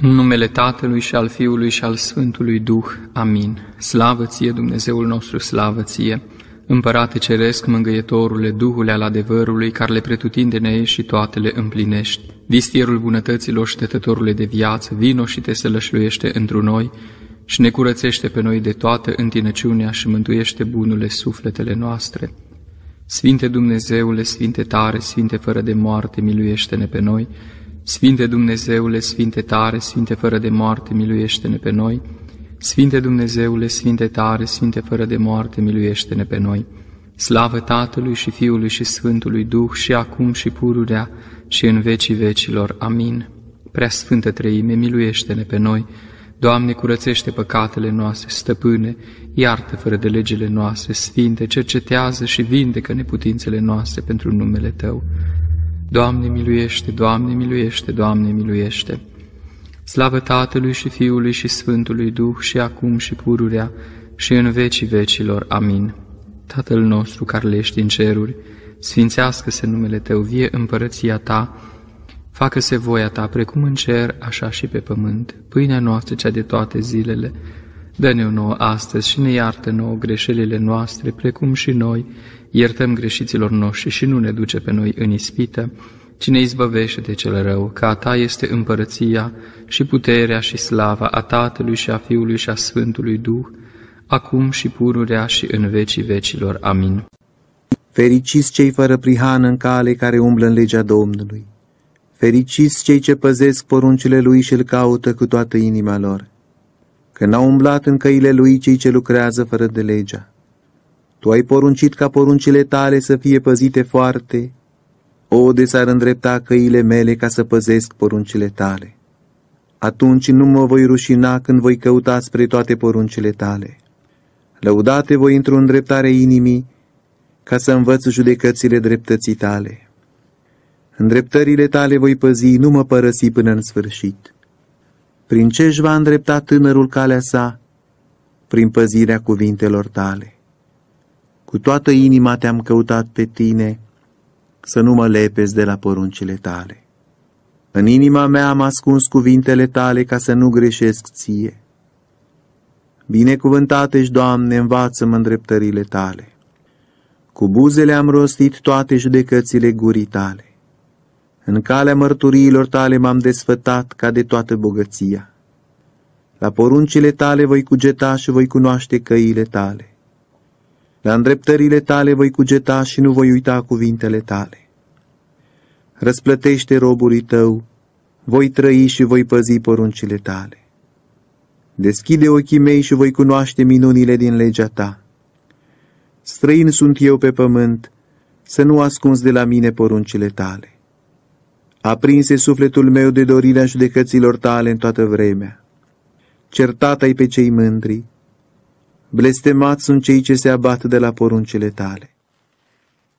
În numele Tatălui și al Fiului și al Sfântului Duh. Amin. Slavă ție, Dumnezeul nostru, slavă ție! Împărate Ceresc, Mângâietorule, Duhule al adevărului, care le pretutindene ești și toate le împlinești. Vistierul bunătăților și Dătătorule de viață, vino și te sălășluiește întru noi și ne curățește pe noi de toată întinăciunea și mântuiește bunurile sufletele noastre. Sfinte Dumnezeule, Sfinte tare, Sfinte fără de moarte, miluiește-ne pe noi. Sfinte Dumnezeule, Sfinte tare, Sfinte fără de moarte, miluiește-ne pe noi. Sfinte Dumnezeule, Sfinte tare, Sfinte fără de moarte, miluiește-ne pe noi. Slavă Tatălui și Fiului și Sfântului Duh, și acum și pururea și în vecii vecilor. Amin. Prea Sfântă Treime, miluiește-ne pe noi. Doamne, curățește păcatele noastre, Stăpâne, iartă fără de legile noastre, Sfinte, cercetează și vindecă neputințele noastre pentru numele Tău. Doamne, miluiește, Doamne, miluiește, Doamne, miluiește! Slavă Tatălui și Fiului și Sfântului Duh, și acum și pururea și în vecii vecilor. Amin. Tatăl nostru care ești în ceruri, sfințească-se numele Tău, vie împărăția Ta, facă-se voia Ta, precum în cer, așa și pe pământ. Pâinea noastră, cea de toate zilele, dă-ne-o nouă astăzi și ne iartă nouă greșelile noastre, precum și noi iertăm greșiților noștri, și nu ne duce pe noi în ispită, ci ne izbăvește de cel rău, că a Ta este împărăția și puterea și slava a Tatălui și a Fiului și a Sfântului Duh, acum și pururea și în vecii vecilor. Amin. Fericiți cei fără prihană în cale, care umblă în legea Domnului. Fericiți cei ce păzesc poruncile Lui și îl caută cu toată inima lor. Că n-au umblat în căile Lui cei ce lucrează fără de legea. Tu ai poruncit ca poruncile Tale să fie păzite foarte. O, de s-ar îndrepta căile mele ca să păzesc poruncile Tale. Atunci nu mă voi rușina când voi căuta spre toate poruncile Tale. Lăudate voi într-o îndreptare inimii, ca să învăț judecățile dreptății Tale. Îndreptările Tale voi păzi, nu mă părăsi până în sfârșit. Prin ce își va îndrepta tânărul calea sa? Prin păzirea cuvintelor Tale. Cu toată inima Te-am căutat pe Tine, să nu mă lepezi de la poruncile Tale. În inima mea am ascuns cuvintele Tale, ca să nu greșesc Ție. Binecuvântat ești, Doamne, învață-mă îndreptările Tale. Cu buzele am rostit toate judecățile gurii Tale. În calea mărturiilor Tale m-am desfătat ca de toată bogăția. La poruncile Tale voi cugeta și voi cunoaște căile Tale. La îndreptările Tale voi cugeta și nu voi uita cuvintele Tale. Răsplătește robului Tău, voi trăi și voi păzi poruncile Tale. Deschide ochii mei și voi cunoaște minunile din legea Ta. Străin sunt eu pe pământ, să nu ascunzi de la mine poruncile Tale. Aprinse sufletul meu de dorirea judecăților Tale în toată vremea. Certat-ai pe cei mândri, blestemați sunt cei ce se abat de la poruncile Tale.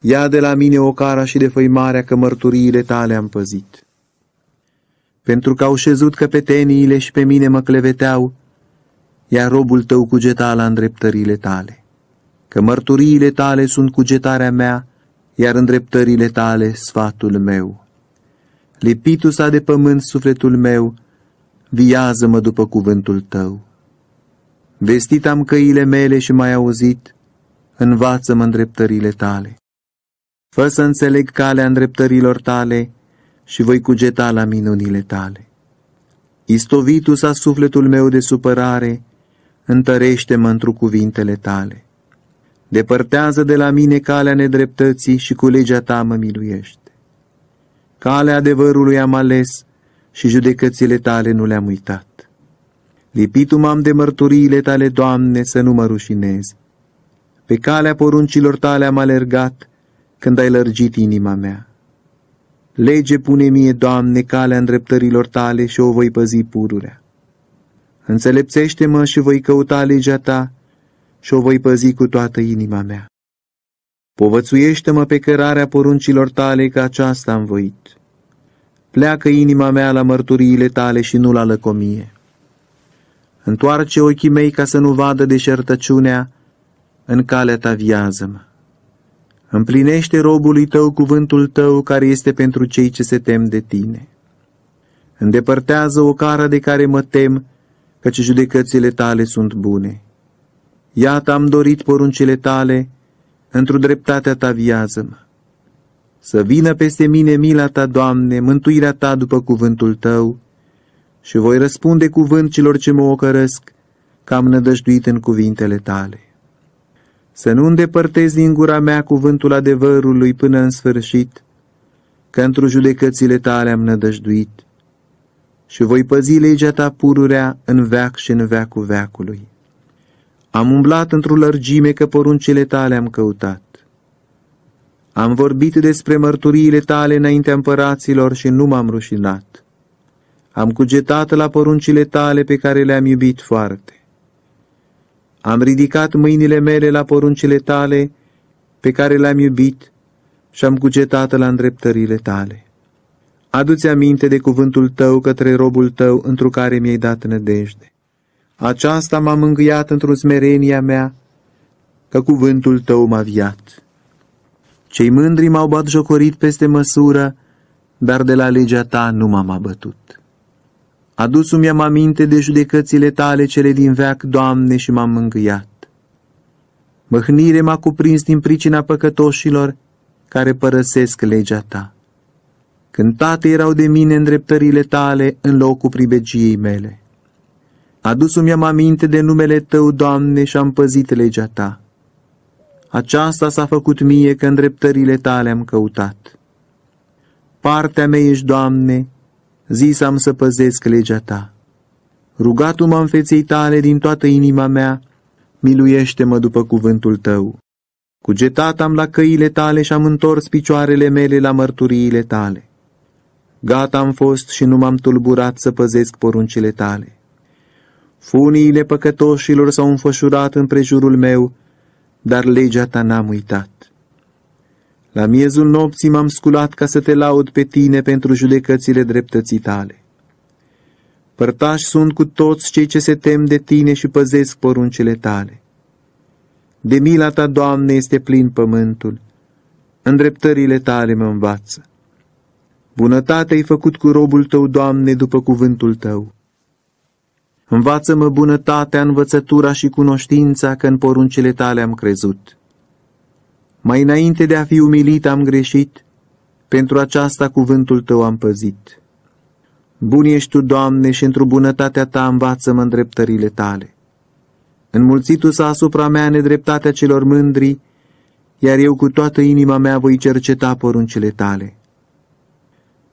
Ia de la mine ocara și defăimarea, că mărturiile Tale am păzit. Pentru că au șezut căpeteniile și pe mine mă cleveteau, iar robul Tău cugeta la îndreptările Tale. Că mărturiile Tale sunt cugetarea mea, iar îndreptările Tale sfatul meu. Lipitul s-a de pământ sufletul meu, viază-mă după cuvântul Tău. Vestit am căile mele și m-ai auzit, învață-mă îndreptările Tale. Fă să înțeleg calea îndreptărilor Tale și voi cugeta la minunile Tale. Istovitul s-a sufletul meu de supărare, întărește-mă întru cuvintele Tale. Depărtează de la mine calea nedreptății și cu legea Ta mă miluiește. Calea adevărului am ales și judecățile Tale nu le-am uitat. Lipitul m-am de mărturiile Tale, Doamne, să nu mă rușinez. Pe calea poruncilor Tale am alergat, când ai lărgit inima mea. Lege pune mie, Doamne, calea îndreptărilor Tale și o voi păzi pururea. Înțelepțește-mă și voi căuta legea Ta și o voi păzi cu toată inima mea. Povățuiește-mă pe cărarea poruncilor Tale, că aceasta am voit. Pleacă inima mea la mărturiile Tale și nu la lăcomie. Întoarce ochii mei ca să nu vadă deșertăciunea, în calea Ta viază-mă. Împlinește robului Tău cuvântul Tău, care este pentru cei ce se tem de Tine. Îndepărtează o cară de care mă tem, căci judecățile tale sunt bune. Iată am dorit poruncile tale, într-o dreptatea ta viază-mă. Să vină peste mine mila ta, Doamne, mântuirea ta după cuvântul tău, și voi răspunde cuvânt celor ce mă ocărăsc, că am nădăjduit în cuvintele tale. Să nu îndepărtezi din gura mea cuvântul adevărului până în sfârșit, că într-o judecățile tale am nădăjduit, și voi păzi legea ta pururea în veac și în veacul veacului. Am umblat într-o lărgime, că poruncile tale am căutat. Am vorbit despre mărturiile tale înaintea împăraților și nu m-am rușinat. Am cugetat la poruncile tale pe care le-am iubit foarte. Am ridicat mâinile mele la poruncile tale pe care le-am iubit și am cugetat la îndreptările tale. Adu-ți aminte de cuvântul tău către robul tău, întru care mi-ai dat nădejde. Aceasta m-a mângâiat într-o smerenia mea, că cuvântul tău m-a viat. Cei mândri m-au batjocorit peste măsură, dar de la legea ta nu m-am abătut. Adus-mi am aminte de judecățile tale cele din veac, Doamne, și m-am mângâiat. Mâhnire m-a cuprins din pricina păcătoșilor care părăsesc legea ta. Cântate erau de mine îndreptările tale în locul pribegiei mele. Adus-mi am aminte de numele tău, Doamne, și am păzit legea ta. Aceasta s-a făcut mie, că îndreptările tale am căutat. Partea mea ești, Doamne, zis am să păzesc legea ta. Rugat-mă în feței tale din toată inima mea, miluiește-mă după cuvântul tău. Cugetat am la căile tale și am întors picioarele mele la mărturiile tale. Gata am fost și nu m-am tulburat să păzesc poruncile tale. Funiile păcătoșilor s-au înfășurat împrejurul meu, dar legea ta n-am uitat. La miezul nopții m-am sculat ca să te laud pe tine pentru judecățile dreptății tale. Părtași sunt cu toți cei ce se tem de tine și păzesc poruncile tale. De mila ta, Doamne, este plin pământul, îndreptările tale mă învață. Bunătate ai făcut cu robul tău, Doamne, după cuvântul tău. Învață-mă bunătatea, învățătura și cunoștința, că în poruncile tale am crezut. Mai înainte de a fi umilit am greșit, pentru aceasta cuvântul tău am păzit. Bun ești tu, Doamne, și într-o bunătatea ta învață-mă îndreptările tale. Înmulțitu s-a asupra mea nedreptatea celor mândri, iar eu cu toată inima mea voi cerceta poruncile tale.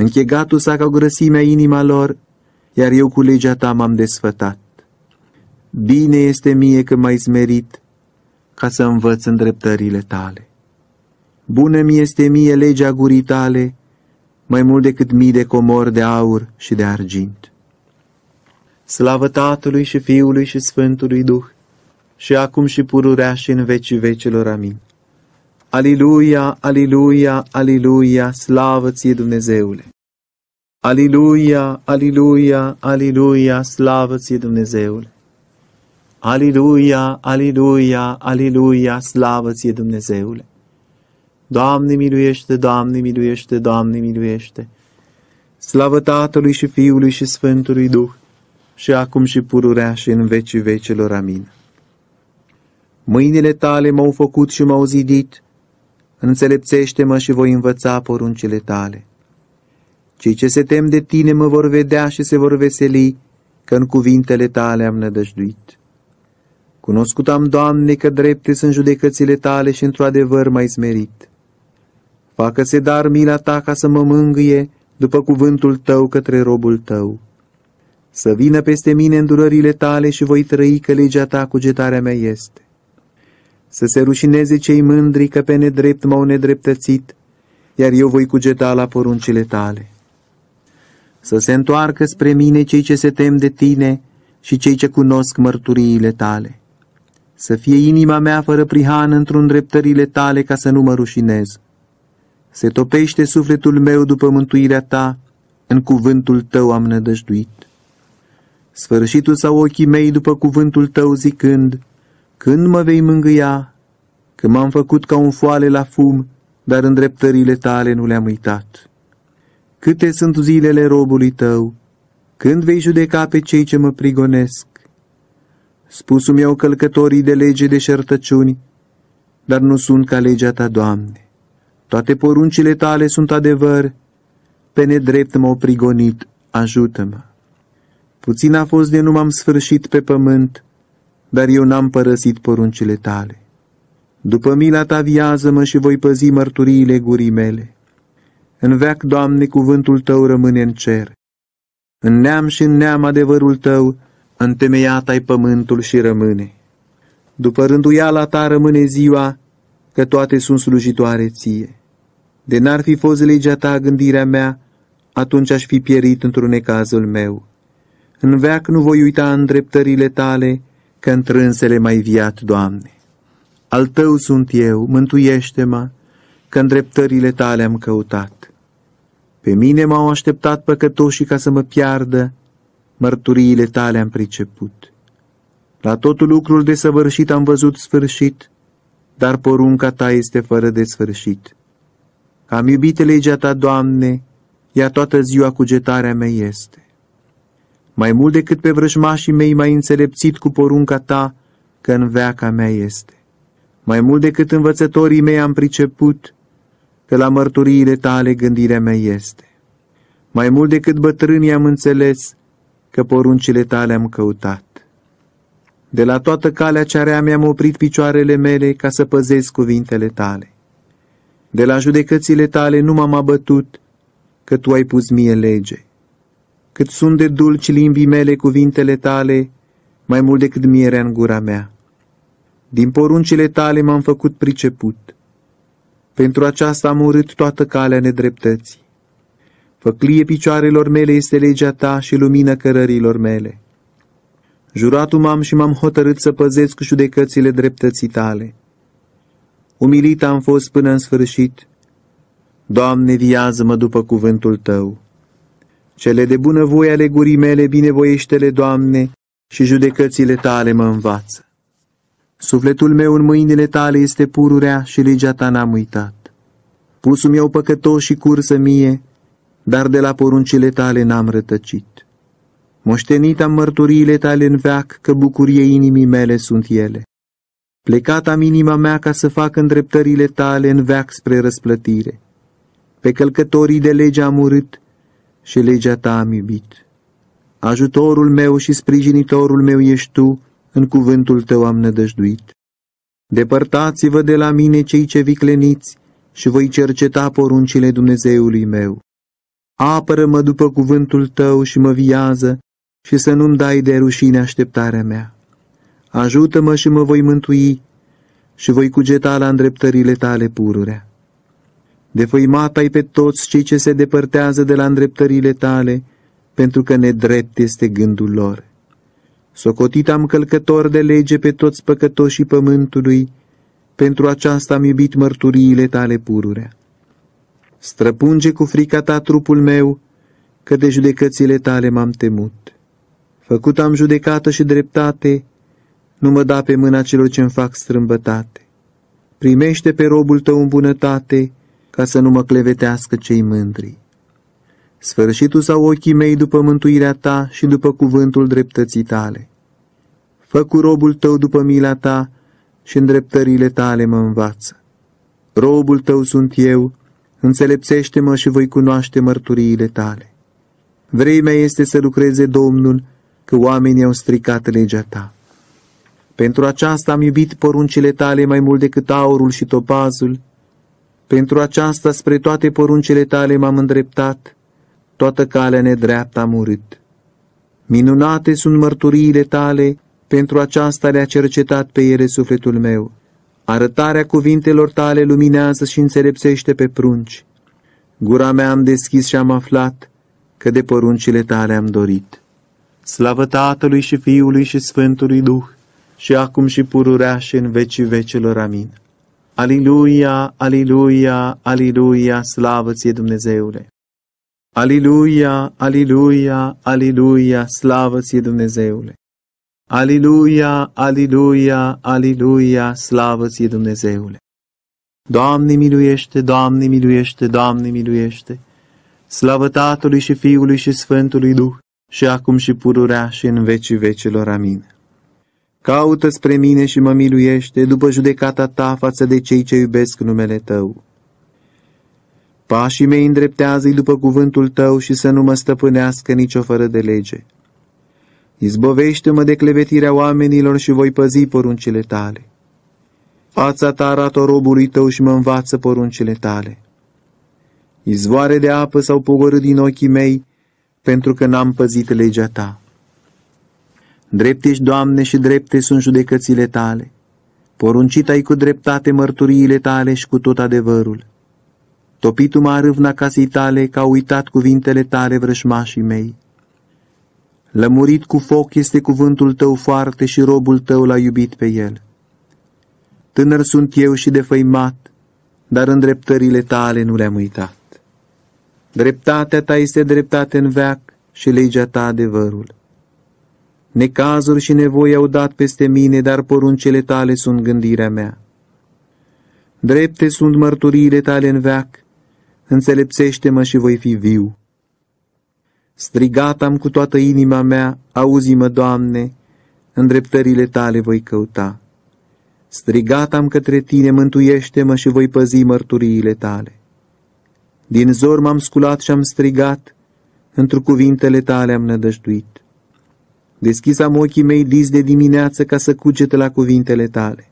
Închegatul s-a ca grăsimea inima lor, iar eu cu legea ta m-am desfătat. Bine este mie că m-ai smerit, ca să învăț îndreptările tale. Bună mi este mie legea gurii tale, mai mult decât mii de comori de aur și de argint. Slavă Tatălui și Fiului și Sfântului Duh, și acum și pururea și în vecii vecilor. Amin. Aliluia, aliluia, aliluia, slavă ție, Dumnezeule! Aliluia, aliluia, aliluia, slavă ție, Dumnezeule! Aliluia, aliluia, aliluia, slavă ție, Dumnezeule! Doamne miluiește, Doamne miluiește, Doamne miluiește! Slavă Tatălui și Fiului și Sfântului Duh, și acum și pururea și în vecii vecilor. Amin. Mâinile tale m-au făcut și m-au zidit, înțelepțește-mă și voi învăța poruncile tale. Cei ce se tem de tine mă vor vedea și se vor veseli, că în cuvintele tale am nădăjduit. Cunoscut am, Doamne, că drepte sunt judecățile tale și într-o adevăr m-ai smerit. Facă-se dar mila ta ca să mă mângâie după cuvântul tău către robul tău. Să vină peste mine îndurările tale și voi trăi, că legea ta cugetarea mea este. Să se rușineze cei mândri, că pe nedrept m-au nedreptățit, iar eu voi cugeta la poruncile tale. Să se întoarcă spre mine cei ce se tem de tine și cei ce cunosc mărturiile tale. Să fie inima mea fără prihană într-un dreptările tale, ca să nu mă rușinez. Se topește sufletul meu după mântuirea ta, în cuvântul tău am nădăjduit. Sfârșitul sau ochii mei după cuvântul tău zicând, când mă vei mângâia, că m-am făcut ca un foale la fum, dar îndreptările tale nu le-am uitat. Câte sunt zilele robului tău, Când vei judeca pe cei ce mă prigonesc? Spusul meu călcătorii de lege deșertăciuni, dar nu sunt ca legea ta, Doamne. Toate poruncile tale sunt adevăr, pe nedrept m-au prigonit, ajută-mă. Puțin a fost de nu m-am sfârșit pe pământ, dar eu n-am părăsit poruncile tale. După mila ta viază-mă și voi păzi mărturiile gurii mele. În veac, Doamne, cuvântul tău rămâne în cer. În neam și în neam adevărul tău, întemeiat ai pământul și rămâne. După rânduiala ta rămâne ziua, că toate sunt slujitoare ție. De n-ar fi fost legea ta gândirea mea, atunci aș fi pierit într-un necazul meu. În veac nu voi uita îndreptările tale, că întrânsele m-ai viat, Doamne. Al tău sunt eu, mântuiește-mă, că îndreptările tale am căutat. Pe mine m-au așteptat păcătoșii ca să mă piardă, mărturiile tale am priceput. La totul lucrul desăvârșit am văzut sfârșit, dar porunca ta este fără de sfârșit. Am iubit legea ta, Doamne, ea toată ziua cugetarea mea este. Mai mult decât pe vrăjmașii mei m-ai înțelepțit cu porunca ta, că în veaca mea este. Mai mult decât învățătorii mei am priceput, că la mărturiile tale gândirea mea este. Mai mult decât bătrânii am înțeles, că poruncile tale am căutat. De la toată calea cea rea mi-am oprit picioarele mele ca să păzesc cuvintele tale. De la judecățile tale nu m-am abătut, că tu ai pus mie lege. Cât sunt de dulci limbii mele cuvintele tale, mai mult decât mierea în gura mea. Din poruncile tale m-am făcut priceput. Pentru aceasta am urât toată calea nedreptății. Făclie picioarelor mele este legea ta și lumină cărărilor mele. Juratul m-am și m-am hotărât să păzesc judecățile dreptății tale. Umilit am fost până în sfârșit. Doamne, viază-mă după cuvântul tău. Cele de bunăvoie ale gurii mele, binevoiește-le, Doamne, și judecățile tale mă învață. Sufletul meu în mâinile tale este pururea și legea ta n-am uitat. Pusul meu păcătos și cursă mie, dar de la poruncile tale n-am rătăcit. Moștenit am mărturiile tale în veac, că bucurie inimii mele sunt ele. Plecat am inima mea ca să fac îndreptările tale în veac spre răsplătire. Pe călcătorii de lege am urât și legea ta am iubit. Ajutorul meu și sprijinitorul meu ești tu, în cuvântul tău am nădăjduit. Depărtați-vă de la mine cei ce vicleniți și voi cerceta poruncile Dumnezeului meu. Apără-mă după cuvântul tău și mă viază și să nu-mi dai de rușine așteptarea mea. Ajută-mă și mă voi mântui și voi cugeta la îndreptările tale pururea. Defăimat ai pe toți cei ce se depărtează de la îndreptările tale, pentru că nedrept este gândul lor. Socotit am călcător de lege pe toți păcătoșii pământului, pentru aceasta am iubit mărturiile tale pururea. Străpunge cu frica ta trupul meu, că de judecățile tale m-am temut. Făcut am judecată și dreptate, nu mă da pe mâna celor ce-mi fac strâmbătate. Primește pe robul tău în bunătate, ca să nu mă clevetească cei mândri. Sfârșitul sau ochii mei după mântuirea ta și după cuvântul dreptății tale. Fă cu robul tău după mila ta și îndreptările tale mă învață. Robul tău sunt eu, înțelepțește-mă și voi cunoaște mărturiile tale. Vremea este să lucreze Domnul, că oamenii au stricat legea ta. Pentru aceasta am iubit poruncile tale mai mult decât aurul și topazul. Pentru aceasta spre toate poruncile tale m-am îndreptat, toată calea nedreaptă am urât. Minunate sunt mărturiile tale, pentru aceasta le-a cercetat pe ele sufletul meu. Arătarea cuvintelor tale luminează și înțelepțește pe prunci. Gura mea am deschis și am aflat, că de poruncile tale am dorit. Slavă Tatălui și Fiului și Sfântului Duh, și acum și pururea și în vecii vecelor. Amin. Aliluia, aliluia, aliluia, slavă ție, Dumnezeule! Aliluia, aliluia, aliluia, slavă ție, Dumnezeule! Aliluia, aliluia, aliluia, slavă ție, Dumnezeule! Doamne miluiește, Doamne miluiește, Doamne miluiește! Slavă Tatălui și Fiului și Sfântului Duh, și acum și pururea și în vecii vecilor. Amin. Caută spre mine și mă miluiește după judecata ta față de cei ce iubesc numele tău. Pașii mei îndreptează-i după cuvântul tău și să nu mă stăpânească nicio fără de lege. Izbovește-mă de clevetirea oamenilor și voi păzi poruncile tale. Fața ta arată robului tău și mă învață poruncile tale. Izvoare de apă s-au pogorât din ochii mei, pentru că n-am păzit legea ta. Drept ești, Doamne, și drepte sunt judecățile tale. Poruncit ai cu dreptate mărturiile tale și cu tot adevărul. Topitu-mă râvna casei tale, că au uitat cuvintele tale vrășmașii mei. Lămurit cu foc este cuvântul tău foarte și robul tău l-a iubit pe el. Tânăr sunt eu și defăimat, dar îndreptările tale nu le-am uitat. Dreptatea ta este dreptate în veac și legea ta adevărul. Necazuri și nevoi au dat peste mine, dar poruncele tale sunt gândirea mea. Drepte sunt mărturiile tale în veac, înțelepțește-mă și voi fi viu. Strigat am cu toată inima mea, auzi-mă, Doamne, îndreptările tale voi căuta. Strigat am către tine, mântuiește-mă și voi păzi mărturiile tale. Din zor m-am sculat și am strigat, într cuvintele tale am nădăjduit. Deschis am ochii mei dis de dimineață ca să cugete la cuvintele tale.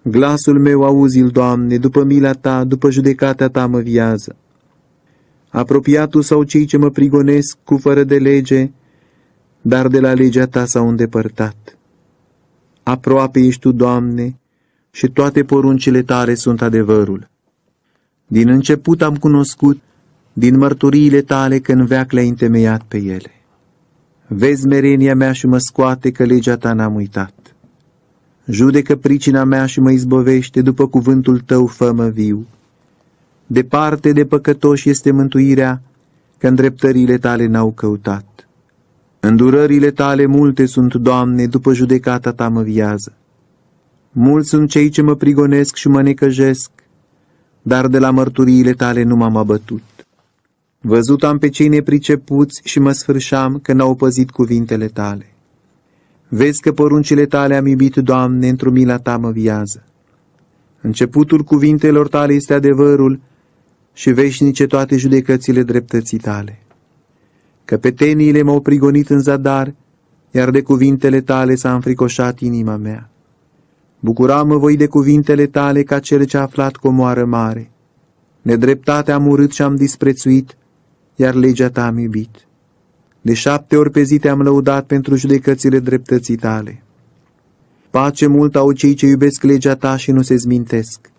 Glasul meu auzi-l, Doamne, după mila ta, după judecata ta mă viază. Apropiatul sau cei ce mă prigonesc cu fără de lege, dar de la legea ta s-au îndepărtat. Aproape ești tu, Doamne, și toate poruncile tale sunt adevărul. Din început am cunoscut, din mărturiile tale, că în veac le-ai întemeiat pe ele. Vezi merenia mea și mă scoate, că legea ta n-am uitat. Judecă pricina mea și mă izbovește, după cuvântul tău fă-mă viu. Departe de păcătoși este mântuirea, că îndreptările tale n-au căutat. Îndurările tale multe sunt, Doamne, după judecata ta mă viază. Mulți sunt cei ce mă prigonesc și mă necăjesc, dar de la mărturiile tale nu m-am abătut. Văzut am pe cei nepricepuți și mă sfârșeam, că n-au păzit cuvintele tale. Vezi că poruncile tale am iubit, Doamne, într-o mila ta mă viază. Începutul cuvintelor tale este adevărul și veșnice toate judecățile dreptății tale. Căpeteniile m-au prigonit în zadar, iar de cuvintele tale s-a înfricoșat inima mea. Bucuram-mă voi de cuvintele tale ca cel ce a aflat comoară mare. Nedreptatea am urât și am disprețuit, iar legea ta am iubit. De 7 ori pe zi te-am lăudat pentru judecățile dreptății tale. Pace mult au cei ce iubesc legea ta și nu se zmintesc.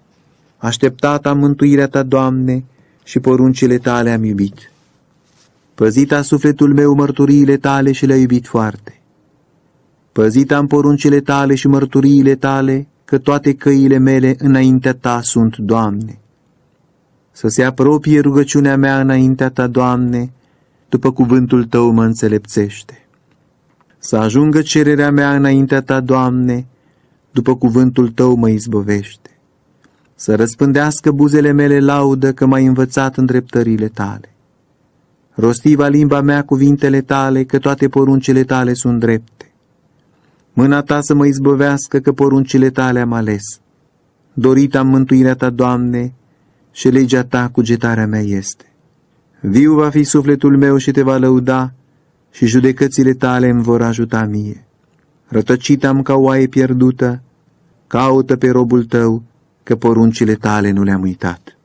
Așteptat am mântuirea ta, Doamne, și poruncile tale am iubit. Păzit a sufletul meu mărturiile tale și le-a iubit foarte. Păzit am poruncile tale și mărturiile tale, că toate căile mele înaintea ta sunt, Doamne. Să se apropie rugăciunea mea înaintea ta, Doamne, după cuvântul tău mă înțelepțește. Să ajungă cererea mea înaintea ta, Doamne, după cuvântul tău mă izbovește. Să răspândească buzele mele laudă, că m-ai învățat îndreptările tale. Rostiva limba mea cuvintele tale, că toate poruncile tale sunt drepte. Mâna ta să mă izbăvească, că poruncile tale am ales. Dorit am mântuirea ta, Doamne, și legea ta cugetarea mea este. Viu va fi sufletul meu și te va lăuda, și judecățile tale îmi vor ajuta mie. Rătăcit am ca oaie pierdută, caută pe robul tău, că poruncile tale nu le-am uitat.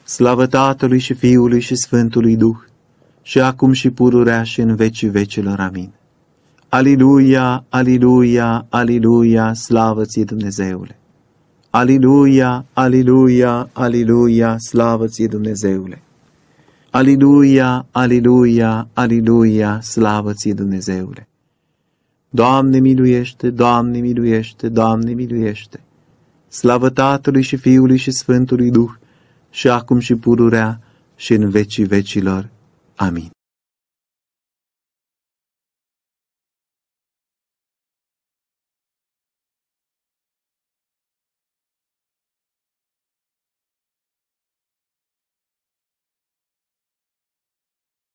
Slavă Tatălui și Fiului și Sfântului Duh, și acum și pururea și în vecii vecilor. Amin. Aliluia, aliluia, aliluia, slavă ție, Dumnezeule! Aliluia, aliluia, aliluia, slavă ție, Dumnezeule! Aliluia, aliluia, aliluia, slavă ție, Dumnezeule! Doamne miluiește, Doamne miluiește, Doamne miluiește! Slavă Tatălui și Fiului și Sfântului Duh, și acum și pururea și în vecii vecilor. Amin.